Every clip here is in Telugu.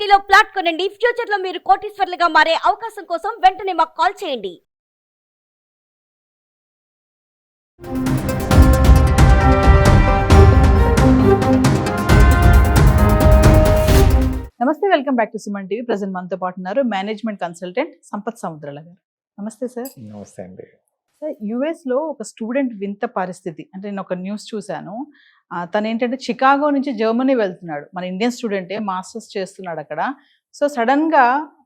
సిటీలో ప్లాట్ కొనండి. ఫ్యూచర్ లో మీరు కోటీశ్వర్లుగా మారే అవకాశం కోసం వెంటనే మాకు కాల్ చేయండి. నమస్తే, welcome back to Suman TV. Present మనతో పాటు ఉన్నారు మేనేజ్మెంట్ కన్సల్టెంట్ సంపత్ సముద్రాల గారు. నమస్తే సార్. నమస్తే అండి. సార్, యుఎస్లో ఒక స్టూడెంట్ వింత పరిస్థితి అంటే నేను ఒక న్యూస్ చూశాను. తను ఏంటంటే చికాగో నుంచి జర్మనీ వెళ్తున్నాడు. మన ఇండియన్ స్టూడెంటే, మాస్టర్స్ చేస్తున్నాడు అక్కడ. సో సడన్గా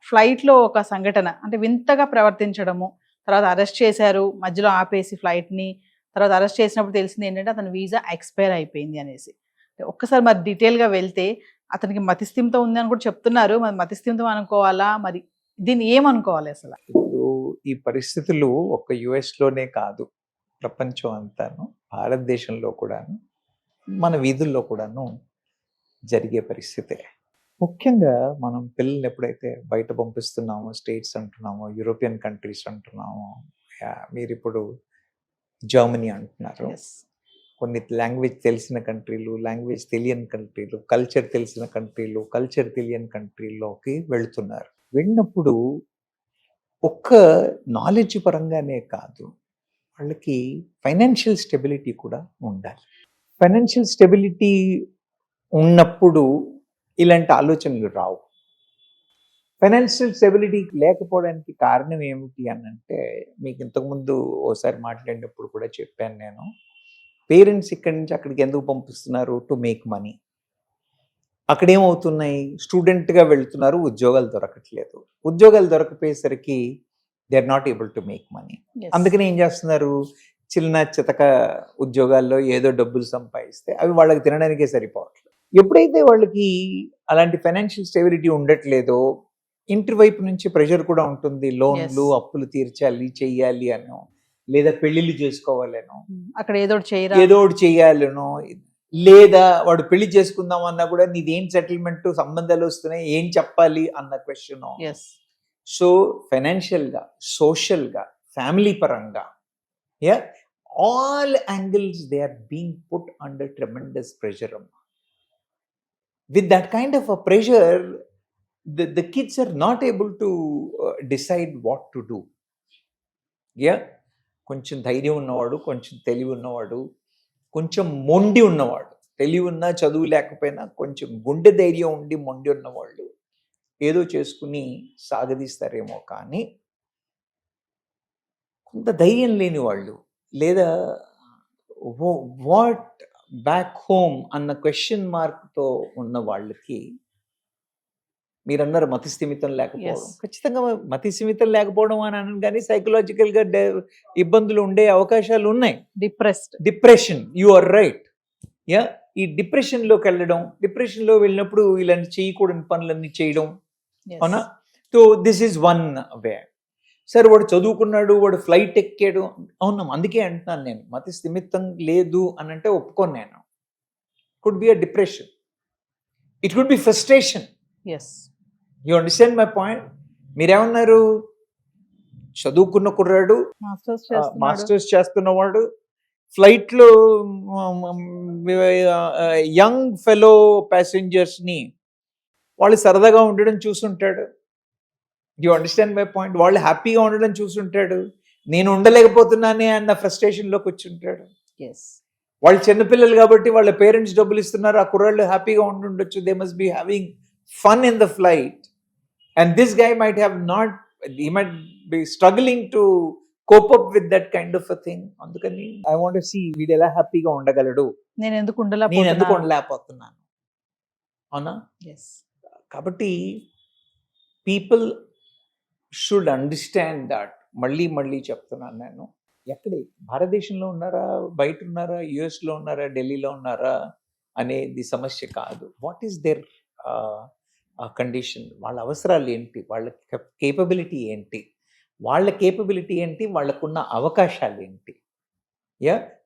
ఫ్లైట్లో ఒక సంఘటన అంటే వింతగా ప్రవర్తించడము, తర్వాత అరెస్ట్ చేశారు, మధ్యలో ఆపేసి ఫ్లైట్ని. తర్వాత అరెస్ట్ చేసినప్పుడు తెలిసింది ఏంటంటే అతని వీసా ఎక్స్పైర్ అయిపోయింది అనేసి. ఒక్కసారి మరి డీటెయిల్గా వెళ్తే అతనికి మతిస్థిమితం ఉంది అని కూడా చెప్తున్నారు. మరి మతిస్థిమితం అనుకోవాలా, మరి దీన్ని ఏమనుకోవాలి అసలు? ఇప్పుడు ఈ పరిస్థితులు ఒక్క యుఎస్లోనే కాదు, ప్రపంచం అంతాను, భారతదేశంలో కూడాను, మన వీధుల్లో కూడాను జరిగే పరిస్థితే. ముఖ్యంగా మనం పిల్లల్ని ఎప్పుడైతే బయట పంపిస్తున్నామో, స్టేట్స్ అంటున్నామో, యూరోపియన్ కంట్రీస్ అంటున్నామో, మీరు ఇప్పుడు జర్మనీ అంటున్నారు. కొన్ని లాంగ్వేజ్ తెలిసిన కంట్రీలు, లాంగ్వేజ్ తెలియని కంట్రీలు, కల్చర్ తెలిసిన కంట్రీలు, కల్చర్ తెలియని కంట్రీల్లోకి వెళుతున్నారు. వెళ్ళినప్పుడు ఒక్క నాలెడ్జ్ పరంగానే కాదు, వాళ్ళకి ఫైనాన్షియల్ స్టెబిలిటీ కూడా ఉండాలి. ఫైనాన్షియల్ స్టెబిలిటీ ఉన్నప్పుడు ఇలాంటి ఆలోచనలు రావు. ఫైనాన్షియల్ స్టెబిలిటీ లేకపోవడానికి కారణం ఏమిటి అని అంటే, మీకు ఇంతకుముందు ఓసారి మాట్లాడినప్పుడు కూడా చెప్పాను నేను, పేరెంట్స్ ఇక్కడి నుంచి అక్కడికి ఎందుకు పంపిస్తున్నారు? To make money. అక్కడేమవుతున్నాయి, స్టూడెంట్గా వెళ్తున్నారు, ఉద్యోగాలు దొరకట్లేదు. ఉద్యోగాలు దొరకపోయేసరికి they are not able to make money. అందుకని ఏం చేస్తున్నారు, చిన్న చితక ఉద్యోగాల్లో ఏదో డబ్బులు సంపాదిస్తే అవి వాళ్ళకి తినడానికే సరిపోవట్లేదు. ఎప్పుడైతే వాళ్ళకి అలాంటి ఫైనాన్షియల్ స్టెబిలిటీ ఉండట్లేదో, ఇంటి వైపు నుంచి ప్రెషర్ కూడా ఉంటుంది. లోన్లు, అప్పులు తీర్చాలి, చెయ్యాలి అనో, లేదా పెళ్లిళ్ళు చేసుకోవాలనో, అక్కడ ఏదో ఒకటి చెయ్యాలనో, లేదా వాడు పెళ్లి చేసుకుందాం అన్నా కూడా నీదేం సెటిల్మెంట్, సంబంధాలు వస్తున్నాయి, ఏం చెప్పాలి అన్న క్వశ్చన్. సో ఫైనాన్షియల్గా, సోషల్గా, ఫ్యామిలీ పరంగా, all angles they are being put under tremendous pressure. With that kind of a pressure, the kids are not able to decide what to do. కొంచెం ధైర్యం ఉన్నవాడు, కొంచెం తెలివి ఉన్నవాడు, కొంచెం మొండి ఉన్నవాడు, తెలివి ఉన్నా చదువు లేకపోయినా కొంచెం గుండె ధైర్యం ఉండి మొండి ఉన్నవాళ్ళు ఏదో చేసుకుని సాగదీస్తారేమో. కానీ కొంత ధైర్యం లేని వాళ్ళు, లేదా వాట్ బ్యాక్ హోమ్ అన్న క్వశ్చన్ మార్క్తో ఉన్న వాళ్ళకి, మీరన్నారు మతిస్థిమితం లేకపోవడం, ఖచ్చితంగా మతిస్థిమితం లేకపోవడం అని అన్నాను, కానీ సైకలాజికల్గా ఇబ్బందులు ఉండే అవకాశాలు ఉన్నాయి. Depression, you are right. ఈ డిప్రెషన్లోకి వెళ్ళడం, డిప్రెషన్లో వెళ్ళినప్పుడు ఇలాంటి చేయకూడని పనులన్నీ చేయడం, అవునా? So this is one way. సరే, వాడు చదువుకున్నాడు, వాడు ఫ్లైట్ ఎక్కాడు, అవునా, అందుకే అంటున్నాను నేను, మతిస్థిమితం లేదు అని అంటే ఒప్పుకోను నేను. Could be a depression, it could be frustration. You understand my point? మీరేమన్నారు, చదువుకున్న కుర్రాడు, మాస్టర్స్ చేస్తున్నవాడు, ఫ్లైట్లో యంగ్ ఫెలో ప్యాసింజర్స్ని వాళ్ళు సరదాగా ఉండడం చూసుంటాడు. You understand my point? వాళ్ళు హ్యాపీగా ఉండడం చూసుంటాడు. నేను ఉండలేకపోతున్నానే అన్న ఫ్రస్ట్రేషన్లోకి వచ్చి ఉంటాడు. వాళ్ళు చిన్నపిల్లలు కాబట్టి వాళ్ళ పేరెంట్స్ డబ్బులు ఇస్తున్నారు, ఆ కుర్రాళ్ళు హ్యాపీగా ఉండుండొచ్చు. They must be having fun in the flight, and this guy might have not, he might be struggling to cope up with that kind of a thing. Andukani I want to see వీడు ఎలా హ్యాపీగా ఉండగలడు, నేను ఎందుకు ఉండలేకపోతున్నాను, అవునా? కాబట్టి పీపుల్ షుడ్ అండర్స్టాండ్ దట్. మళ్ళీ చెప్తున్నాను నేను, ఎక్కడే, భారతదేశంలో ఉన్నారా, బయట ఉన్నారా, యుఎస్లో ఉన్నారా, ఢిల్లీలో ఉన్నారా అనేది సమస్య కాదు. వాట్ ఈస్ దేర్ కండిషన్, వాళ్ళ అవసరాలు ఏంటి, వాళ్ళ కేపబిలిటీ ఏంటి, వాళ్ళకున్న అవకాశాలు ఏంటి,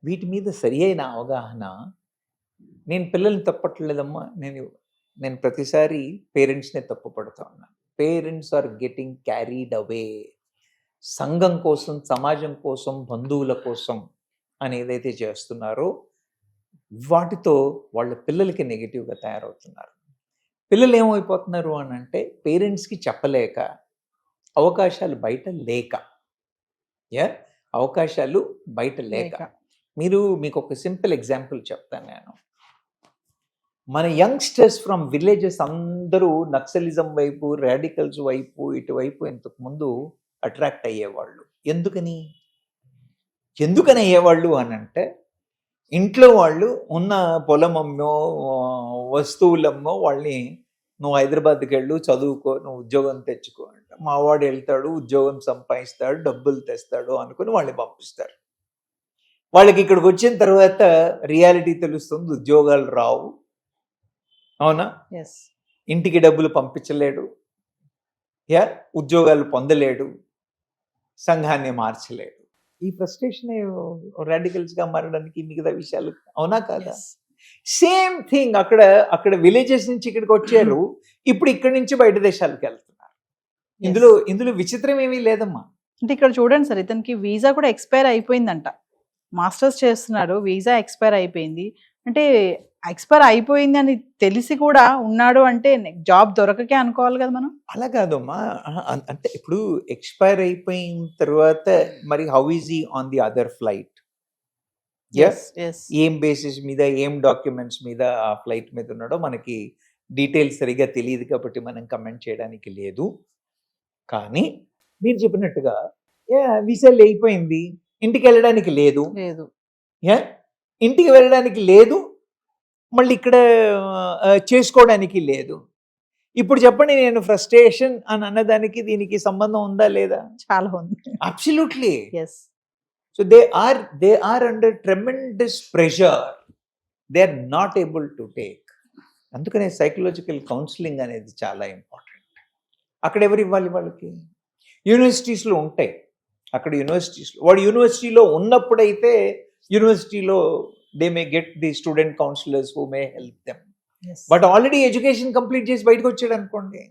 వీటి మీద సరి అయిన అవగాహన. నేను పిల్లల్ని తప్పట్లేదమ్మా, నేను ప్రతిసారి పేరెంట్స్నే తప్పు పడుతూ ఉన్నాను. Parents are getting carried away. సంఘం కోసం, సమాజం కోసం, బంధువుల కోసం అని ఏదైతే చేస్తున్నారో వాటితో వాళ్ళ పిల్లలకి నెగిటివ్గా తయారవుతున్నారు. పిల్లలు ఏమైపోతున్నారు అని అంటే పేరెంట్స్కి చెప్పలేక, అవకాశాలు బయట లేక, అవకాశాలు బయట లేక. మీకు ఒక సింపుల్ ఎగ్జాంపుల్ చెప్తాను నేను. మన యంగ్స్టర్స్ ఫ్రమ్ విలేజెస్ అందరూ నక్సలిజం వైపు, రాడికల్స్ వైపు, ఇటువైపు ఇంతకు ముందు అట్రాక్ట్ అయ్యేవాళ్ళు. ఎందుకని అయ్యేవాళ్ళు అని అంటే, ఇంట్లో వాళ్ళు ఉన్న పొలమమ్మో వస్తువులమ్మో వాళ్ళని నువ్వు హైదరాబాద్కి వెళ్ళు, చదువుకో, నువ్వు ఉద్యోగం తెచ్చుకో అంట. మావాడు వెళ్తాడు, ఉద్యోగం సంపాదిస్తాడు, డబ్బులు తెస్తాడు అనుకుని వాళ్ళని పంపిస్తారు. వాళ్ళకి ఇక్కడికి వచ్చిన తర్వాత రియాలిటీ తెలుస్తుంది, ఉద్యోగాలు రావు. అవునా? ఇంటికి డబ్బులు పంపించలేడు, ఉద్యోగాలు పొందలేడు, సంఘాన్ని మార్చలేడు. ఈ ఫ్రస్ట్రేషన్ రాడికల్స్ గా మారడానికి మిగతా విషయాలు. అవునా కాదా? సేమ్ థింగ్ అక్కడ విలేజెస్ నుంచి ఇక్కడికి వచ్చారు, ఇప్పుడు ఇక్కడి నుంచి బయట దేశాలకు వెళ్తున్నారు. ఇందులో విచిత్రం ఏమీ లేదమ్మా. అంటే ఇక్కడ చూడండి సార్, ఇతనికి వీసా కూడా ఎక్స్పైర్ అయిపోయిందంట. మాస్టర్స్ చేస్తున్నాడు, వీసా ఎక్స్పైర్ అయిపోయింది. అంటే ఎక్స్పైర్ అయిపోయింది అని తెలిసి కూడా ఉన్నాడు అంటే జాబ్ దొరకకే అనుకోవాలి కదా మనం. అలా కాదమ్మా, అంటే ఇప్పుడు ఎక్స్పైర్ అయిపోయిన తర్వాత మరి how is he on the other flight? ఏం బేసిస్ మీద, ఏం డాక్యుమెంట్స్ మీద ఆ ఫ్లైట్ మీద ఉన్నాడో మనకి డీటెయిల్స్ సరిగా తెలియదు కాబట్టి మనం కమెంట్ చేయడానికి లేదు. కానీ మీరు చెప్పినట్టుగా వీసా అయిపోయింది, ఇంటికి వెళ్ళడానికి లేదు, ఇంటికి వెళ్ళడానికి లేదు, మళ్ళీ ఇక్కడ చేసుకోవడానికి లేదు. ఇప్పుడు చెప్పండి, నేను ఫ్రస్ట్రేషన్ అని అన్నదానికి దీనికి సంబంధం ఉందా లేదా? చాలా ఉంది. Absolutely. So they are under tremendous pressure. They are not able to take. అందుకనే సైకలాజికల్ కౌన్సిలింగ్ అనేది చాలా ఇంపార్టెంట్. అక్కడ ఎవరు ఇవ్వాలి? వాళ్ళకి యూనివర్సిటీస్లో ఉంటాయి. అక్కడ వాడు యూనివర్సిటీలో ఉన్నప్పుడైతే యూనివర్సిటీలో they may get the student counsellors who may help them. But already education complete చేసి బయటకు వచ్చాడు అనుకోండి,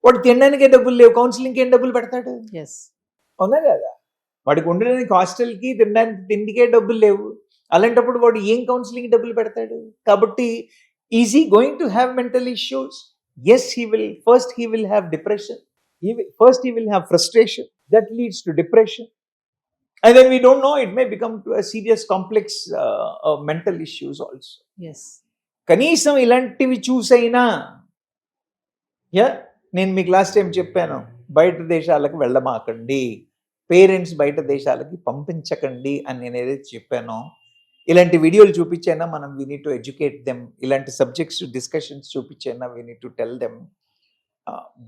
వాడు తినడానికే డబ్బులు లేవు, కౌన్సిలింగ్కి ఏం డబ్బులు పెడతాడు? అవునా కదా? వాడికి ఉండడానికి హాస్టల్కి, తినడానికి తిండికే డబ్బులు లేవు. అలాంటప్పుడు వాడు ఏం కౌన్సిలింగ్ డబ్బులు పెడతాడు? కాబట్టి is he going to have mental issues? Yes, he will have depression. First he will have frustration that leads to depression, and then we don't know, it may become to a serious complex mental issues also. కనీసం ఇలాంటివి చూసైనా, నేను మీకు లాస్ట్ టైం చెప్పాను, బయట దేశాలకు వెళ్ళమాకండి, పేరెంట్స్ బయట దేశాలకి పంపించకండి అని నేను ఏదైతే చెప్పానో, ఇలాంటి వీడియోలు చూపించైనా మనం we need to educate them. ఇలాంటి సబ్జెక్ట్స్ డిస్కషన్స్ చూపించైనా we need to tell them.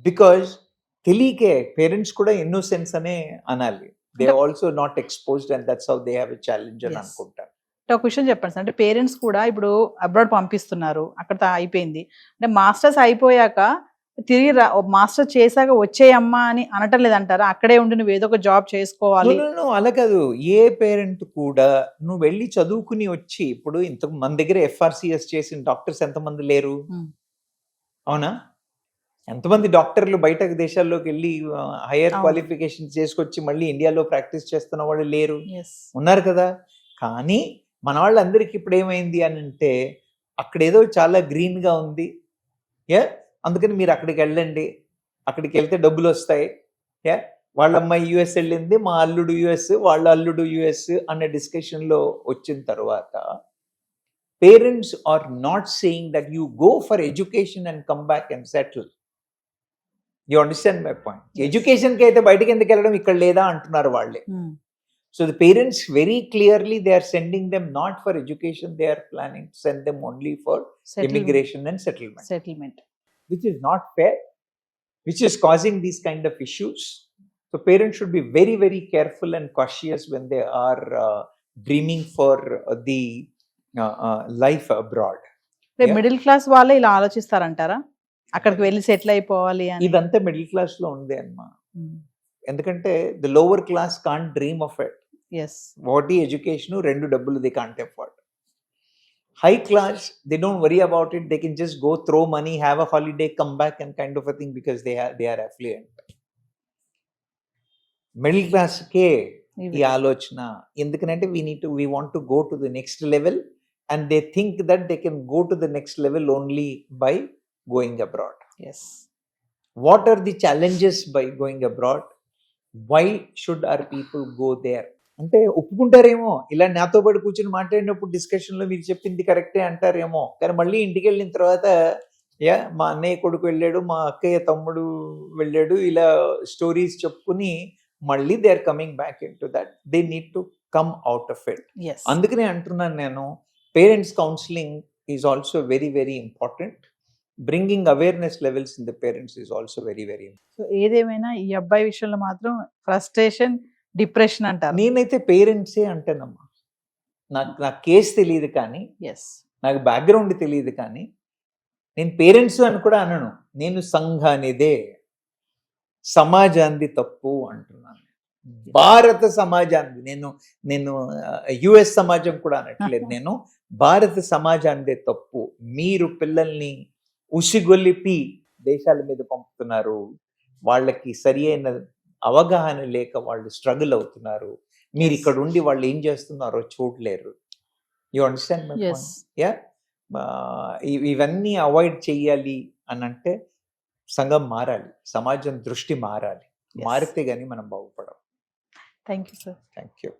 Because తెలియకే పేరెంట్స్ కూడా ఇన్నోసెన్స్ అనే అనాలి. They also not exposed and that's how they have a challenge అని అనుకుంటాను. ఒక క్వశ్చన్ చెప్పండి సార్, అంటే పేరెంట్స్ కూడా ఇప్పుడు అబ్రాడ్ పంపిస్తున్నారు, అక్కడ అయిపోయింది అంటే మాస్టర్స్ అయిపోయాక తిరిగి మాస్టర్ చేశాక వచ్చేయమ్మా అని అనటం లేదంటారా? అక్కడే ఉండి నువ్వు ఏదో ఒక జాబ్ చేసుకోవాలి. అలా కాదు, ఏ పేరెంట్ కూడా నువ్వు వెళ్ళి చదువుకుని వచ్చి, ఇప్పుడు ఇంతకు మన దగ్గర FRCS చేసిన డాక్టర్స్ ఎంతమంది లేరు? అవునా? ఎంతమంది డాక్టర్లు బయట దేశాల్లోకి వెళ్ళి హైయర్ క్వాలిఫికేషన్ చేసుకొచ్చి మళ్ళీ ఇండియాలో ప్రాక్టీస్ చేస్తున్న వాళ్ళు లేరు? ఉన్నారు కదా. కానీ మన వాళ్ళందరికీ ఇప్పుడు ఏమైంది అని అంటే, అక్కడేదో చాలా గ్రీన్గా ఉంది, అందుకని మీరు అక్కడికి వెళ్ళండి, అక్కడికి వెళ్తే డబ్బులు వస్తాయి, వాళ్ళ అమ్మాయి US వెళ్ళింది, మా అల్లుడు US, వాళ్ళ అల్లుడు US అనే డిస్కషన్లో వచ్చిన తర్వాత parents are not saying that you go for education and come back and settle. You understand my point? ఎడ్యుకేషన్కి అయితే బయటకి ఎందుకు వెళ్ళడం, ఇక్కడ లేదా అంటున్నారు వాళ్ళే. So the parents very clearly, they are sending them not for education, they are planning to send them only for immigration and settlement, which is not fair, which is causing these kind of issues. So parents should be very, very careful and cautious when they are dreaming for the life abroad. Middle class వాళ్ళే ఇలా ఆలోచిస్తారంటారా, అక్కడికి వెళ్ళి సెటిల్ అయిపోవాలి అని? ఇదంతా మిడిల్ క్లాస్ లో ఉంది అమ్మా. ఎందుకంటే the lower class can't dream of it. వాటి ఎడ్యుకేషన్, రెండు డబ్బులు they can't afford. High class, they don't worry about it, they can just go throw money, have a holiday, come back and kind of a thing, because they are affluent. Middle class ke ee alochna endukanante we want to go to the next level, and they think that they can go to the next level only by going abroad. Yes What are the challenges by going abroad? Why should our people go there? అంటే ఒప్పుకుంటారేమో, ఇలా నాతో పాటు కూర్చొని మాట్లాడినప్పుడు డిస్కషన్లో మీరు చెప్పింది కరెక్టే అంటారేమో, కానీ మళ్ళీ ఇంటికి వెళ్ళిన తర్వాత మా అన్నయ్య కొడుకు వెళ్ళాడు, మా అక్కయ్య తమ్ముడు వెళ్ళాడు, ఇలా స్టోరీస్ చెప్పుకుని మళ్ళీ they are coming back in to that. They need to come out of it. Yes అందుకనే అంటున్నాను నేను, parents counselling is also very very important. Bringing awareness levels in the parents is also very very important. So ఏదేమైనా ఈ అబ్బాయి విషయంలో మాత్రం ఫ్రస్ట్రేషన్, డిప్రెషన్ అంటారు. నేనైతే పేరెంట్సే అంటానమ్మా. నా కేసు తెలియదు కానీ, ఎస్ నాకు బ్యాక్గ్రౌండ్ తెలియదు కానీ, నేను పేరెంట్స్ అని కూడా అనను. నేను సంఘానిదే, సమాజాన్ని తప్పు అంటున్నాను. భారత సమాజాన్ని, నేను యుఎస్ సమాజం కూడా అనట్లేదు, నేను భారత సమాజాన్ని తప్పు. మీరు పిల్లల్ని ఉసిగొల్లిపి దేశాల మీద పంపుతున్నారు, వాళ్ళకి సరి అయిన అవగాహన లేక వాళ్ళు స్ట్రగుల్ అవుతున్నారు. మీరు ఇక్కడ ఉండి వాళ్ళు ఏం చేస్తున్నారో చూడలేరు. You understand my Yes. Point? Yeah, ఇవన్నీ అవాయిడ్ చెయ్యాలి అని అంటే సంఘం మారాలి, సమాజం దృష్టి మారాలి. Yes. మారితే గానీ మనం బాగుపడం. Thank you sir. Thank you.